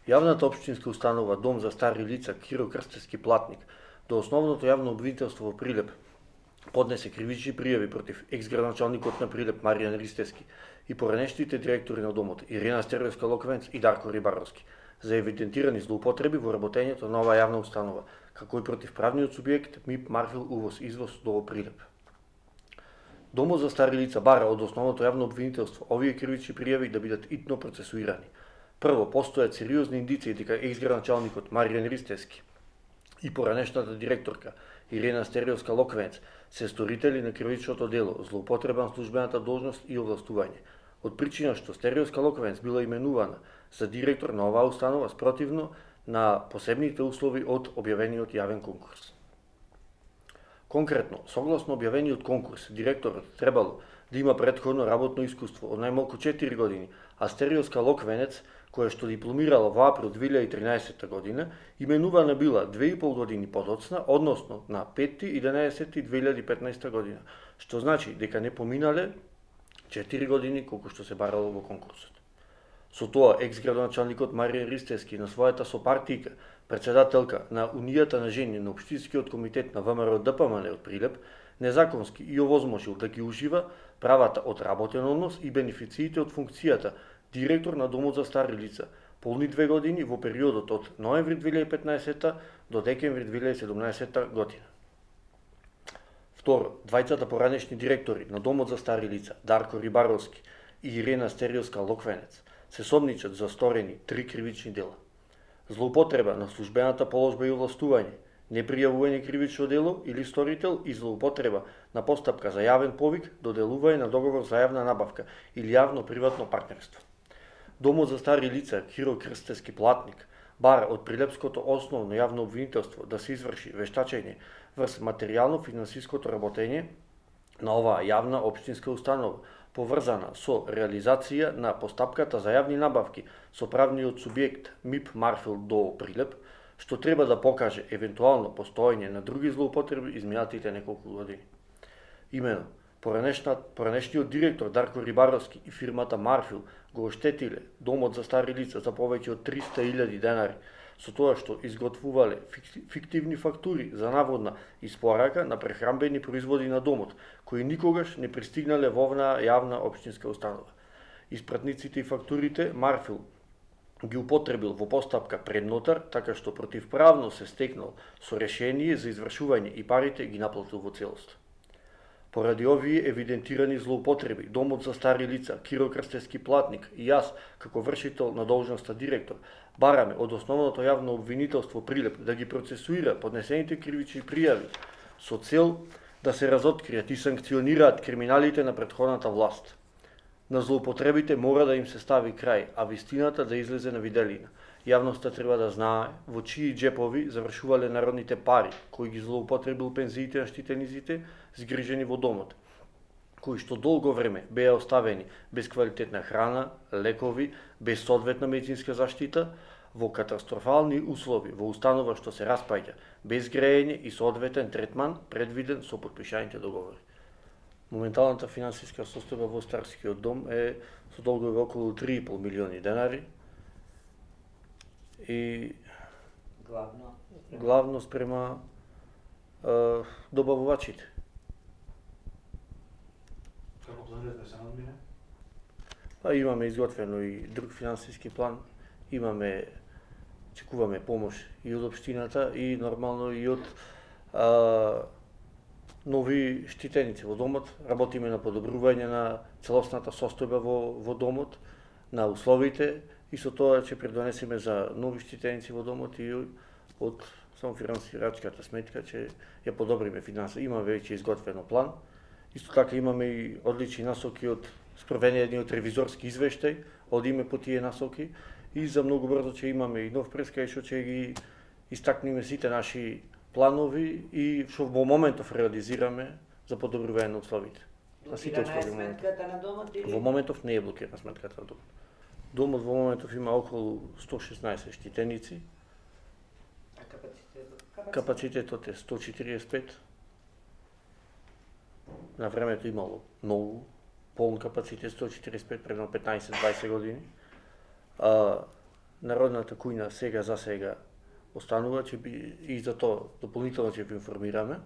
Јавната општинска установа Дом за стари лица Киро Крстевски Платник до основното јавно обвинителство во Прилеп поднесе кривични пријави против екс-градоначалникот на Прилеп Маријан Ристевски и поранешните директори на домот Ирина Стериовска Локвенц и Дарко Рибаровски за евидентирани злоупотреби во работењето на оваа јавна установа, како и против правниот субјект МИП Марфил Увоз Извоз до Прилеп. Домот за стари лица бара од основното јавно обвинителство овие кривични пријави да бидат итно процесуирани. Прво, постојат сериозни индиции дека екс-градоначалникот Маријан Ристевски и поранешната директорка Ирина Стериовска Локвенц се сторители на кривичното дело злоупотреба на службената должност и овластување, од причина што Стериовска Локвенц била именувана за директор на оваа установа спротивно на посебните услови од објавениот јавен конкурс. Конкретно, согласно објавениот конкурс, директорот требало да има претходно работно искуство од најмалку 4 години, а Стериовска Локвенец, која што дипломирала во април 2013 година, именувана била 2,5 години подоцна, односно на 5.11.2015 година, што значи дека не поминале 4 години колку што се барало во конкурсот. Со тоа, екс-градоначалникот Маријан Ристевски на својата сопартијка, председателка на Унијата на жени на Општинскиот комитет на ВМРО ДПМН од Прилеп, незаконски и овозможил да ги ужива правата од работен однос и бенефициите од функцијата директор на Домот за стари лица, полни 2 години во периодот од ноември 2015 до декември 2017 година. Второ, двајцата поранешни директори на Домот за стари лица, Дарко Рибаровски и Ирена Стериовска Локвенец, се сомничат за сторени 3 кривични дела. Злоупотреба на службената положба и овластување, непријавување кривично дело или сторител и злоупотреба на постапка за јавен повик до делување на договор за јавна набавка или јавно-приватно партнерство. Домот за стари лица Киро Крстевски Платник бара од Прилепското основно јавно обвинителство да се изврши вештачење врз материјално-финансиското работење на оваа јавна општинска установа, поврзана со реализација на постапката за јавни набавки со правниот субјект МИП Марфил до Прилеп, што треба да покаже евентуално постоење на други злоупотреби изминатите неколку години. Имено, поранешниот директор Дарко Рибаровски и фирмата Марфил го оштетиле Домот за стари лица за повеќе од 300.000 денари, со тоа што изготвувале фиктивни фактури за наводна испорака на прехрамбени производи на домот, кои никогаш не пристигнале во оваа јавна општинска установа. Испратниците и фактурите Марфил ги употребил во постапка пред нотар, така што противправно се стекнал со решение за извршување и парите ги наплатил во целост. Поради овие евидентирани злоупотреби, Домот за стари лица, Киро Крстевски Платник и јас, како вршител на должноста директор, бараме од основното јавно обвинителство Прилеп да ги процесуира поднесените кривични пријави со цел да се разоткријат и санкционираат криминалите на претходната власт. На злоупотребите мора да им се стави крај, а вистината да излезе на виделина. Јавноста треба да знае во чии џепови завршувале народните пари, кои ги злоупотребил пензиите на штитениците згрижени во домот, кои што долго време беа оставени без квалитетна храна, лекови, без соодветна медицинска заштита, во катастрофални услови, во установа што се распаѓа, без грејење и соодветен третман предвиден со потпишаните договори. Моменталната финансиска состојба во Старскиот дом е со долгови околу 3,5 милиони денари и главно спрема добавувачите. Како планирате да се надмине? Имаме изготвено и друг финансиски план, чекуваме помош и од општината и нормално и од нови штитеници во домот, работиме на подобрување на целосната состојба во домот, на условите и со тоа ќе предонесеме за нови штитеници во домот и од само финансирачката сметка ќе ја подобриме финанси. Имаме веќе изготвено план. Исто така имаме и одлични насоки од спроведениот ревизорски извештај, одиме по тие насоки и за многу брзо ќе имаме и нов прескај што ќе ги истакнеме сите наши планови и што во моментов реализираме за подобрување на условите. Блокирана е сметката на домот или? Во моментов не е блокирана сметката на домот. Домот во моментов има околу 116 штитеници. А капацитетот? Капацитетот е 145. На времето имало многу полн капацитет 145 пред 15-20 години. народната кујна сега за сега останува, и за тоа дополнително ќе ви информираме.